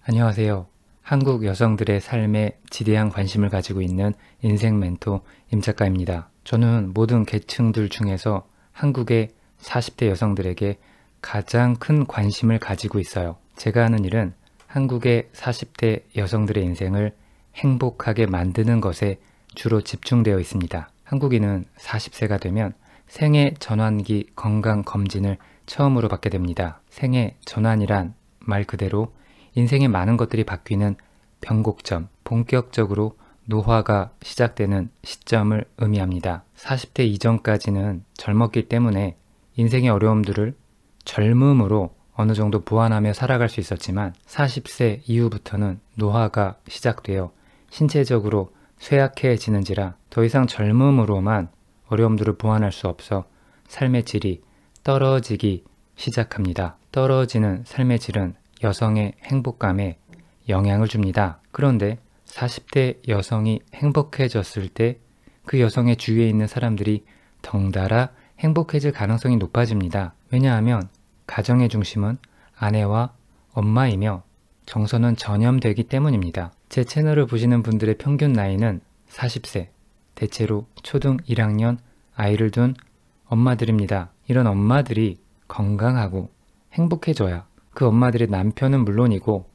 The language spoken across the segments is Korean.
안녕하세요. 한국 여성들의 삶에 지대한 관심을 가지고 있는 인생 멘토 임 작가입니다. 저는 모든 계층들 중에서 한국의 40대 여성들에게 가장 큰 관심을 가지고 있어요. 제가 하는 일은 한국의 40대 여성들의 인생을 행복하게 만드는 것에 주로 집중되어 있습니다. 한국인은 40세가 되면 생애 전환기 건강검진을 처음으로 받게 됩니다. 생애 전환이란 말 그대로 인생의 많은 것들이 바뀌는 변곡점, 본격적으로 노화가 시작되는 시점을 의미합니다. 40대 이전까지는 젊었기 때문에 인생의 어려움들을 젊음으로 어느 정도 보완하며 살아갈 수 있었지만 40세 이후부터는 노화가 시작되어 신체적으로 쇠약해지는지라 더 이상 젊음으로만 어려움들을 보완할 수 없어 삶의 질이 떨어지기 시작합니다. 떨어지는 삶의 질은 여성의 행복감에 영향을 줍니다. 그런데 40대 여성이 행복해졌을 때 그 여성의 주위에 있는 사람들이 덩달아 행복해질 가능성이 높아집니다. 왜냐하면 가정의 중심은 아내와 엄마이며 정서는 전염되기 때문입니다. 제 채널을 보시는 분들의 평균 나이는 40세, 대체로 초등 1학년 아이를 둔 엄마들입니다. 이런 엄마들이 건강하고 행복해져야 그 엄마들의 남편은 물론이고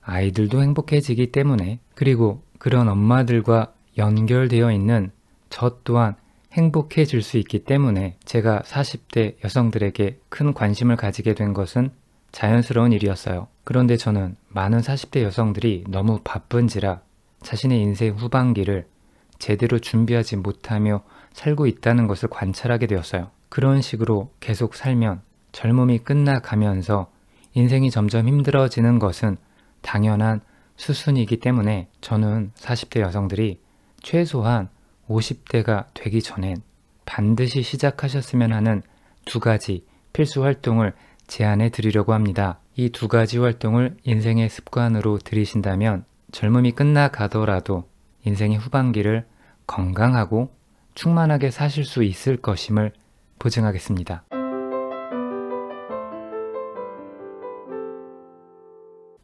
아이들도 행복해지기 때문에, 그리고 그런 엄마들과 연결되어 있는 저 또한 행복해질 수 있기 때문에 제가 40대 여성들에게 큰 관심을 가지게 된 것은 자연스러운 일이었어요. 그런데 저는 많은 40대 여성들이 너무 바쁜지라 자신의 인생 후반기를 제대로 준비하지 못하며 살고 있다는 것을 관찰하게 되었어요. 그런 식으로 계속 살면 젊음이 끝나가면서 인생이 점점 힘들어지는 것은 당연한 수순이기 때문에 저는 40대 여성들이 최소한 50대가 되기 전엔 반드시 시작하셨으면 하는 두 가지 필수 활동을 제안해 드리려고 합니다. 이 두 가지 활동을 인생의 습관으로 들이신다면 젊음이 끝나가더라도 인생의 후반기를 건강하고 충만하게 사실 수 있을 것임을 보증하겠습니다.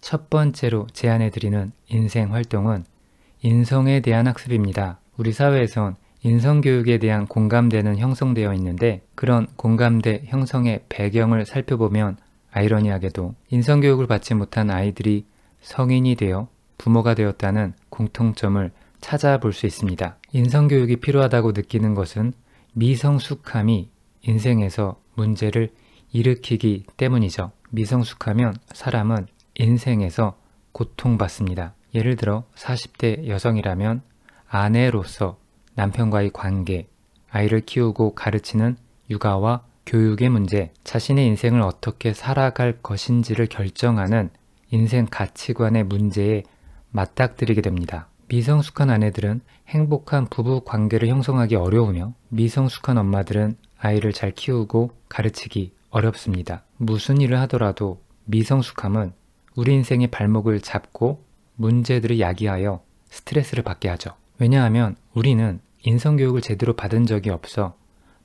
첫 번째로 제안해드리는 인생 활동은 인성에 대한 학습입니다. 우리 사회에선 인성교육에 대한 공감대는 형성되어 있는데 그런 공감대 형성의 배경을 살펴보면 아이러니하게도 인성교육을 받지 못한 아이들이 성인이 되어 부모가 되었다는 공통점을 찾아볼 수 있습니다. 인성교육이 필요하다고 느끼는 것은 미성숙함이 인생에서 문제를 일으키기 때문이죠. 미성숙하면 사람은 인생에서 고통받습니다. 예를 들어 40대 여성이라면 아내로서 남편과의 관계, 아이를 키우고 가르치는 육아와 교육의 문제, 자신의 인생을 어떻게 살아갈 것인지를 결정하는 인생 가치관의 문제에 맞닥뜨리게 됩니다. 미성숙한 아내들은 행복한 부부 관계를 형성하기 어려우며 미성숙한 엄마들은 아이를 잘 키우고 가르치기 어렵습니다. 무슨 일을 하더라도 미성숙함은 우리 인생의 발목을 잡고 문제들을 야기하여 스트레스를 받게 하죠. 왜냐하면 우리는 인성교육을 제대로 받은 적이 없어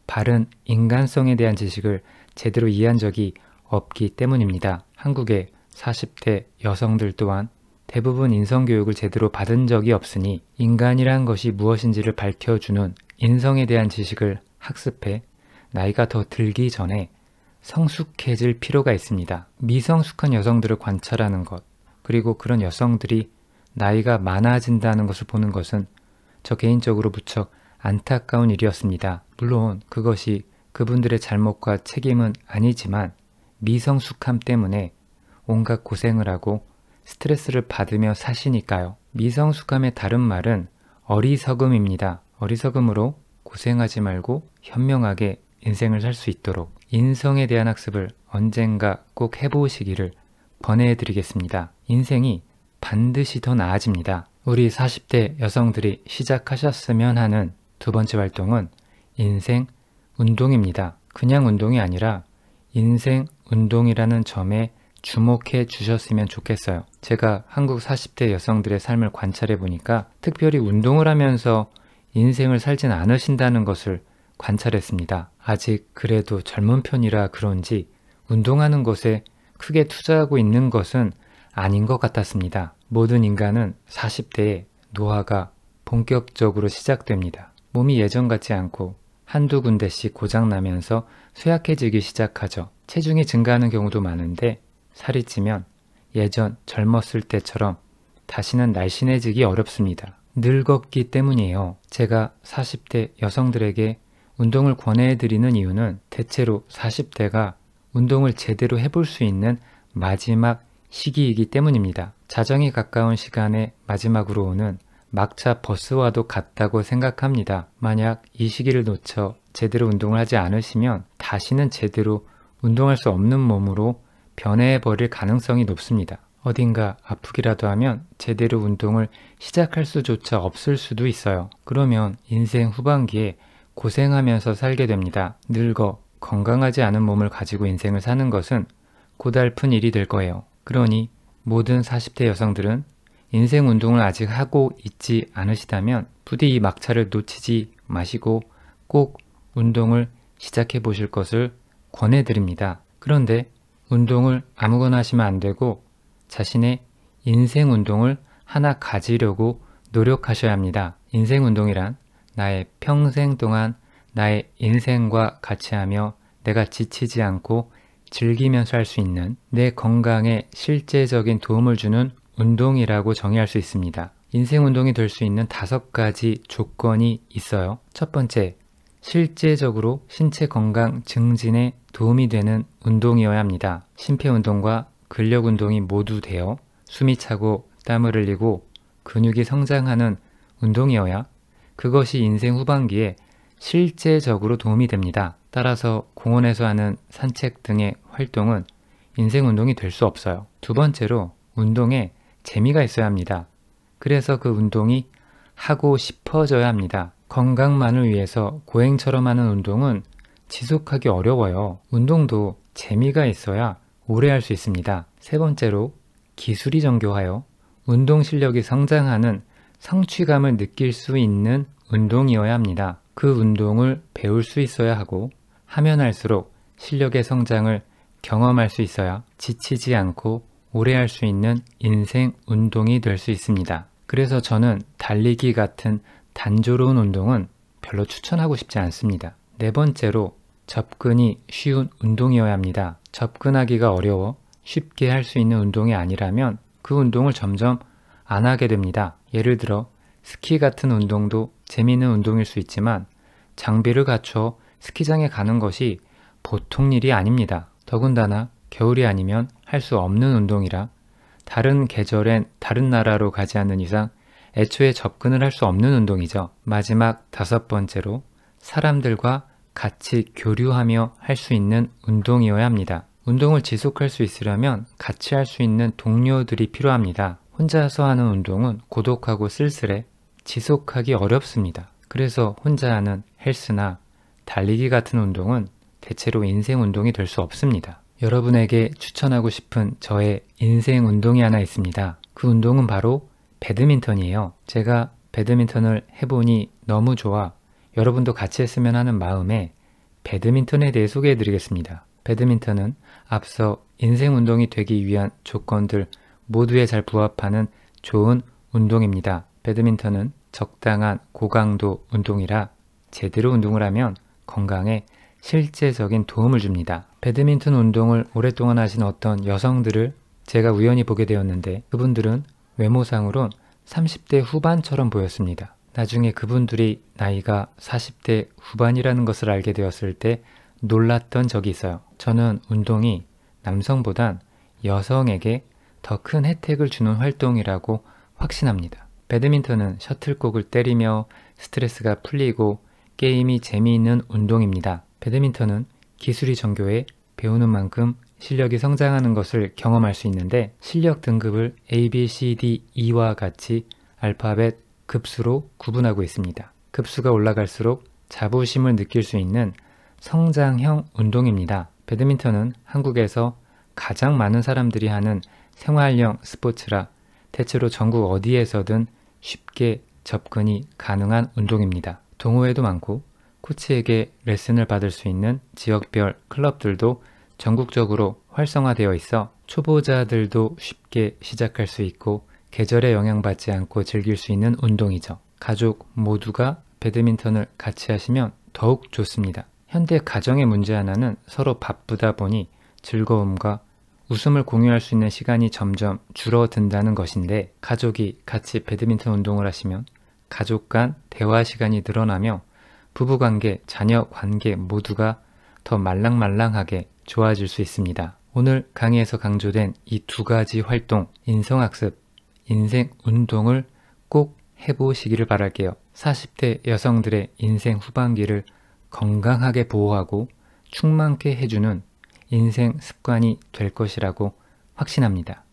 바른 인간성에 대한 지식을 제대로 이해한 적이 없기 때문입니다. 한국의 40대 여성들 또한 대부분 인성교육을 제대로 받은 적이 없으니 인간이란 것이 무엇인지를 밝혀주는 인성에 대한 지식을 학습해 나이가 더 들기 전에 성숙해질 필요가 있습니다. 미성숙한 여성들을 관찰하는 것, 그리고 그런 여성들이 나이가 많아진다는 것을 보는 것은 저 개인적으로 무척 안타까운 일이었습니다. 물론 그것이 그분들의 잘못과 책임은 아니지만 미성숙함 때문에 온갖 고생을 하고 스트레스를 받으며 사시니까요. 미성숙함의 다른 말은 어리석음입니다. 어리석음으로 고생하지 말고 현명하게 인생을 살 수 있도록 인성에 대한 학습을 언젠가 꼭 해보시기를 권해드리겠습니다. 인생이 반드시 더 나아집니다. 우리 40대 여성들이 시작하셨으면 하는 두 번째 활동은 인생 운동입니다. 그냥 운동이 아니라 인생 운동이라는 점에 주목해 주셨으면 좋겠어요. 제가 한국 40대 여성들의 삶을 관찰해 보니까 특별히 운동을 하면서 인생을 살진 않으신다는 것을 관찰했습니다. 아직 그래도 젊은 편이라 그런지 운동하는 것에 크게 투자하고 있는 것은 아닌 것 같았습니다. 모든 인간은 40대에 노화가 본격적으로 시작됩니다. 몸이 예전 같지 않고 한두 군데씩 고장나면서 쇠약해지기 시작하죠. 체중이 증가하는 경우도 많은데 살이 찌면 예전 젊었을 때처럼 다시는 날씬해지기 어렵습니다. 늙었기 때문이에요. 제가 40대 여성들에게 운동을 권해드리는 이유는 대체로 40대가 운동을 제대로 해볼 수 있는 마지막 시기이기 때문입니다. 자정이 가까운 시간에 마지막으로 오는 막차 버스와도 같다고 생각합니다. 만약 이 시기를 놓쳐 제대로 운동을 하지 않으시면 다시는 제대로 운동할 수 없는 몸으로 변해버릴 가능성이 높습니다. 어딘가 아프기라도 하면 제대로 운동을 시작할 수조차 없을 수도 있어요. 그러면 인생 후반기에 고생하면서 살게 됩니다. 늙어 건강하지 않은 몸을 가지고 인생을 사는 것은 고달픈 일이 될 거예요. 그러니 모든 40대 여성들은 인생 운동을 아직 하고 있지 않으시다면 부디 이 막차를 놓치지 마시고 꼭 운동을 시작해 보실 것을 권해드립니다. 그런데 운동을 아무거나 하시면 안 되고 자신의 인생 운동을 하나 가지려고 노력하셔야 합니다. 인생 운동이란 나의 평생 동안 나의 인생과 같이 하며 내가 지치지 않고 즐기면서 할 수 있는 내 건강에 실제적인 도움을 주는 운동이라고 정의할 수 있습니다. 인생 운동이 될 수 있는 5가지 조건이 있어요. 첫 번째, 실제적으로 신체 건강 증진에 도움이 되는 운동이어야 합니다. 심폐운동과 근력운동이 모두 되어 숨이 차고 땀을 흘리고 근육이 성장하는 운동이어야 그것이 인생 후반기에 실제적으로 도움이 됩니다. 따라서 공원에서 하는 산책 등의 활동은 인생 운동이 될 수 없어요. 두 번째로 운동에 재미가 있어야 합니다. 그래서 그 운동이 하고 싶어져야 합니다. 건강만을 위해서 고행처럼 하는 운동은 지속하기 어려워요. 운동도 재미가 있어야 오래 할 수 있습니다. 세 번째로 기술이 정교하여 운동 실력이 성장하는 성취감을 느낄 수 있는 운동이어야 합니다. 그 운동을 배울 수 있어야 하고 하면 할수록 실력의 성장을 경험할 수 있어야 지치지 않고 오래 할 수 있는 인생 운동이 될 수 있습니다. 그래서 저는 달리기 같은 단조로운 운동은 별로 추천하고 싶지 않습니다. 네 번째로 접근이 쉬운 운동이어야 합니다. 접근하기가 어려워 쉽게 할 수 있는 운동이 아니라면 그 운동을 점점 안 하게 됩니다. 예를 들어 스키 같은 운동도 재미있는 운동일 수 있지만 장비를 갖춰 스키장에 가는 것이 보통 일이 아닙니다. 더군다나 겨울이 아니면 할 수 없는 운동이라 다른 계절엔 다른 나라로 가지 않는 이상 애초에 접근을 할 수 없는 운동이죠. 마지막 5번째로 사람들과 같이 교류하며 할 수 있는 운동이어야 합니다. 운동을 지속할 수 있으려면 같이 할 수 있는 동료들이 필요합니다. 혼자서 하는 운동은 고독하고 쓸쓸해 지속하기 어렵습니다. 그래서 혼자 하는 헬스나 달리기 같은 운동은 대체로 인생 운동이 될 수 없습니다. 여러분에게 추천하고 싶은 저의 인생 운동이 하나 있습니다. 그 운동은 바로 배드민턴이에요. 제가 배드민턴을 해보니 너무 좋아 여러분도 같이 했으면 하는 마음에 배드민턴에 대해 소개해 드리겠습니다. 배드민턴은 앞서 인생 운동이 되기 위한 조건들 모두에 잘 부합하는 좋은 운동입니다. 배드민턴은 적당한 고강도 운동이라 제대로 운동을 하면 건강에 실제적인 도움을 줍니다. 배드민턴 운동을 오랫동안 하신 어떤 여성들을 제가 우연히 보게 되었는데 그분들은 외모상으론 30대 후반처럼 보였습니다. 나중에 그분들이 나이가 40대 후반이라는 것을 알게 되었을 때 놀랐던 적이 있어요. 저는 운동이 남성보단 여성에게 더 큰 혜택을 주는 활동이라고 확신합니다. 배드민턴은 셔틀콕을 때리며 스트레스가 풀리고 게임이 재미있는 운동입니다. 배드민턴은 기술이 정교해 배우는 만큼 실력이 성장하는 것을 경험할 수 있는데 실력 등급을 A, B, C, D, E와 같이 알파벳 급수로 구분하고 있습니다. 급수가 올라갈수록 자부심을 느낄 수 있는 성장형 운동입니다. 배드민턴은 한국에서 가장 많은 사람들이 하는 생활형 스포츠라 대체로 전국 어디에서든 쉽게 접근이 가능한 운동입니다. 동호회도 많고 코치에게 레슨을 받을 수 있는 지역별 클럽들도 전국적으로 활성화되어 있어 초보자들도 쉽게 시작할 수 있고 계절에 영향받지 않고 즐길 수 있는 운동이죠. 가족 모두가 배드민턴을 같이 하시면 더욱 좋습니다. 현대 가정의 문제 하나는 서로 바쁘다 보니 즐거움과 웃음을 공유할 수 있는 시간이 점점 줄어든다는 것인데, 가족이 같이 배드민턴 운동을 하시면 가족 간 대화 시간이 늘어나며 부부관계, 자녀관계 모두가 더 말랑말랑하게 좋아질 수 있습니다. 오늘 강의에서 강조된 이 두 가지 활동, 인성학습, 인생운동을 꼭 해보시기를 바랄게요. 40대 여성들의 인생 후반기를 건강하게 보호하고 충만케 해주는 인생 습관이 될 것이라고 확신합니다.